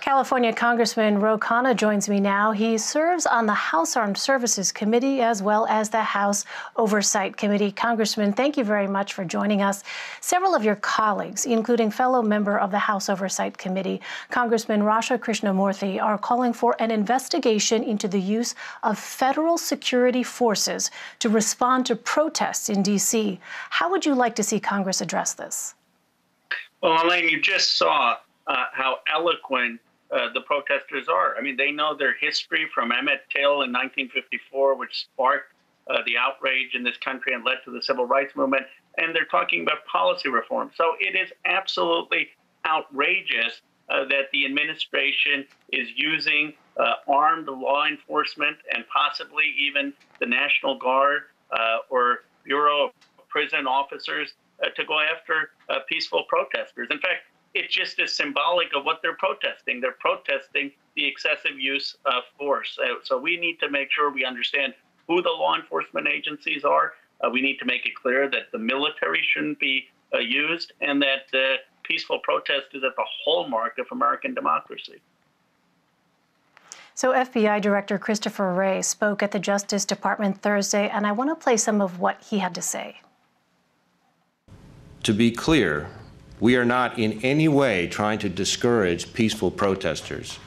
California Congressman Ro Khanna joins me now. He serves on the House Armed Services Committee as well as the House Oversight Committee. Congressman, thank you very much for joining us. Several of your colleagues, including fellow member of the House Oversight Committee, Congressman Rasha Krishnamurthy, are calling for an investigation into the use of federal security forces to respond to protests in D.C. How would you like to see Congress address this? Well, Elaine, you just saw how eloquent the protesters are. I mean, they know their history from Emmett Till in 1954, which sparked the outrage in this country and led to the civil rights movement. And they're talking about policy reform. So it is absolutely outrageous that the administration is using armed law enforcement and possibly even the National Guard or Bureau of Prison officers to go after peaceful protesters. In fact, it just is symbolic of what they're protesting. They're protesting the excessive use of force. So we need to make sure we understand who the law enforcement agencies are. We need to make it clear that the military shouldn't be used and that peaceful protest is at the hallmark of American democracy. So FBI Director Christopher Wray spoke at the Justice Department Thursday, and I want to play some of what he had to say. To be clear, we are not in any way trying to discourage peaceful protesters.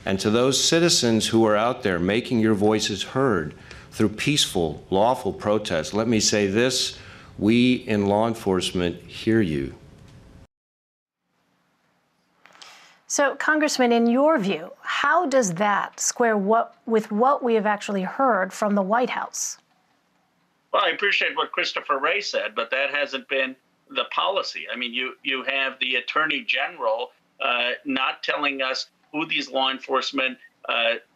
And to those citizens who are out there making your voices heard through peaceful, lawful protests, let me say this: we in law enforcement hear you. So, Congressman, in your view, how does that square with what we have actually heard from the White House? Well, I appreciate what Christopher Wray said, but that hasn't been the policy. I mean, you have the Attorney General not telling us who these law enforcement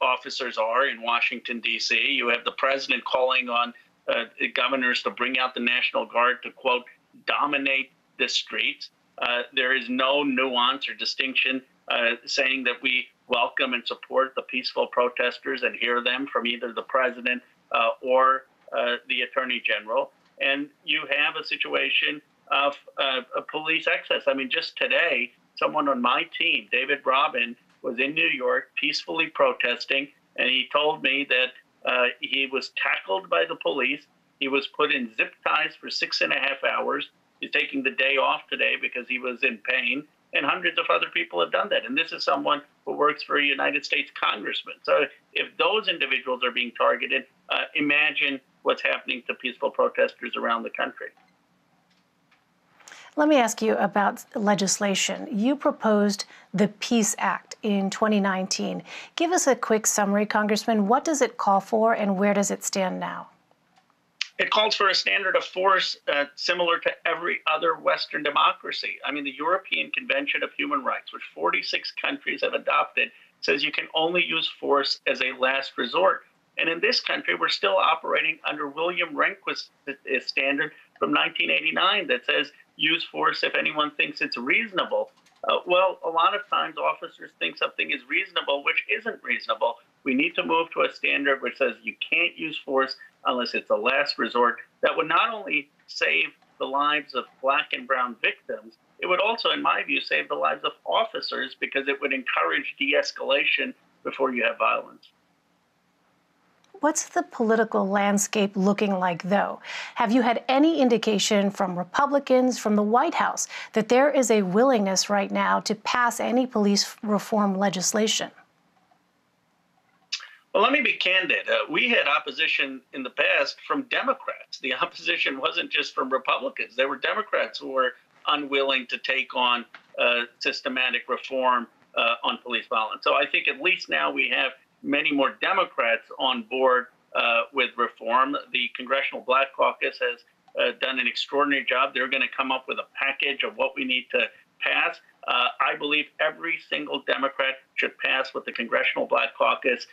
officers are in Washington, D.C. You have the president calling on governors to bring out the National Guard to, quote, dominate the streets. There is no nuance or distinction saying that we welcome and support the peaceful protesters and hear them from either the president or the Attorney General. And you have a situation of a police excess. I mean, just today, someone on my team, David Robin, was in New York peacefully protesting, and he told me that he was tackled by the police. He was put in zip ties for 6.5 hours. He's taking the day off today because he was in pain, and hundreds of other people have done that. And this is someone who works for a United States congressman. So if those individuals are being targeted, imagine what's happening to peaceful protesters around the country. Let me ask you about legislation. You proposed the Peace Act in 2019. Give us a quick summary, Congressman. What does it call for and where does it stand now? It calls for a standard of force similar to every other Western democracy. I mean, the European Convention of Human Rights, which 46 countries have adopted, says you can only use force as a last resort. And in this country, we're still operating under William Rehnquist's standard from 1989 that says use force if anyone thinks it's reasonable. Well, a lot of times officers think something is reasonable, which isn't reasonable. We need to move to a standard which says you can't use force unless it's a last resort. That would not only save the lives of Black and brown victims, it would also, in my view, save the lives of officers because it would encourage de-escalation before you have violence. What's the political landscape looking like, though? Have you had any indication from Republicans, from the White House, that there is a willingness right now to pass any police reform legislation? Well, let me be candid. We had opposition in the past from Democrats. The opposition wasn't just from Republicans. There were Democrats who were unwilling to take on systematic reform on police violence. So I think at least now we have many more Democrats on board with reform. The Congressional Black Caucus has done an extraordinary job. They're going to come up with a package of what we need to pass. I believe every single Democrat should pass what the Congressional Black Caucus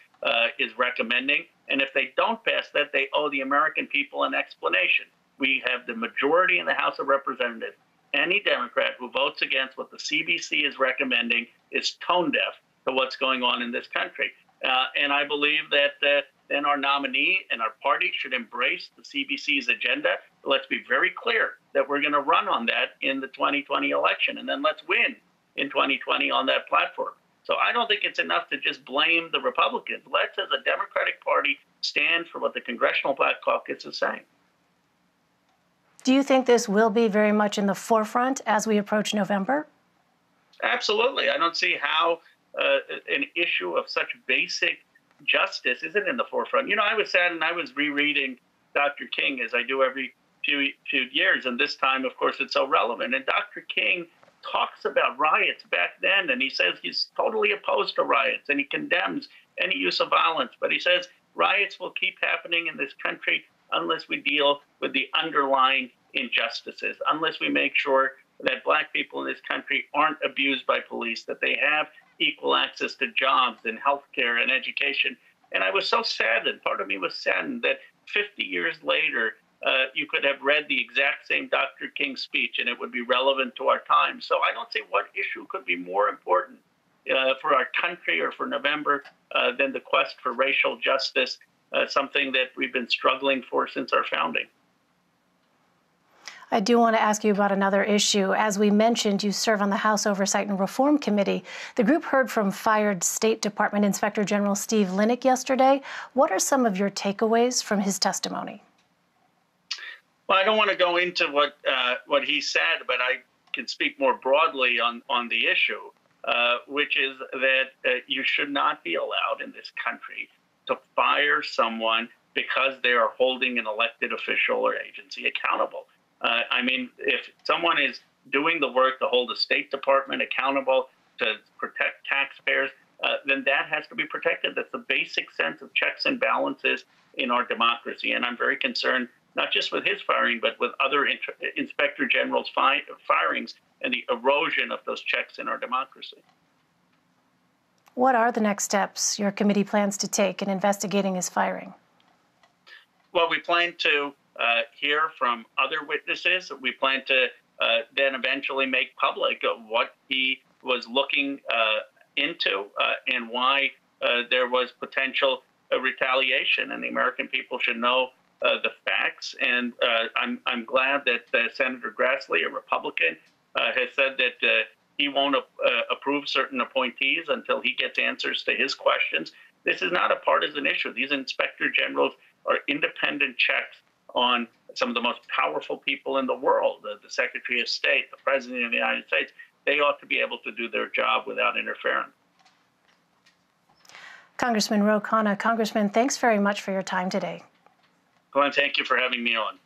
is recommending. And if they don't pass that, they owe the American people an explanation. We have the majority in the House of Representatives. Any Democrat who votes against what the CBC is recommending is tone deaf to what's going on in this country. And I believe that then our nominee and our party should embrace the CBC's agenda. Let's be very clear that we're going to run on that in the 2020 election, and then let's win in 2020 on that platform. So I don't think it's enough to just blame the Republicans. Let's, as a Democratic Party, stand for what the Congressional Black Caucus is saying. Do you think this will be very much in the forefront as we approach November? Absolutely. I don't see how an issue of such basic justice isn't in the forefront. You know, I was sad, and I was rereading Dr. King, as I do every few years, and this time, of course, it's so relevant. And Dr. King talks about riots back then, and he says he's totally opposed to riots, and he condemns any use of violence. But he says riots will keep happening in this country unless we deal with the underlying injustices, unless we make sure that Black people in this country aren't abused by police, that they have equal access to jobs and healthcare and education. And I was so saddened, part of me was saddened that 50 years later, you could have read the exact same Dr. King speech and it would be relevant to our time. So I don't see what issue could be more important for our country or for November than the quest for racial justice, something that we've been struggling for since our founding. I do want to ask you about another issue. As we mentioned, you serve on the House Oversight and Reform Committee. The group heard from fired State Department Inspector General Steve Linick yesterday. What are some of your takeaways from his testimony? Well, I don't want to go into what he said, but I can speak more broadly on the issue, which is that you should not be allowed in this country to fire someone because they are holding an elected official or agency accountable. I mean, if someone is doing the work to hold the State Department accountable to protect taxpayers, then that has to be protected. That's the basic sense of checks and balances in our democracy. And I'm very concerned, not just with his firing, but with other inspector generals' firings and the erosion of those checks in our democracy. What are the next steps your committee plans to take in investigating his firing? Well, we plan to hear from other witnesses. We plan to then eventually make public what he was looking into and why there was potential retaliation. And the American people should know the facts. And I'm glad that Senator Grassley, a Republican, has said that he won't approve certain appointees until he gets answers to his questions. This is not a partisan issue. These inspector generals are independent checks on some of the most powerful people in the world, the Secretary of State, the President of the United States. They ought to be able to do their job without interference. Congressman Ro Khanna, Congressman, thanks very much for your time today. Glenn, thank you for having me on.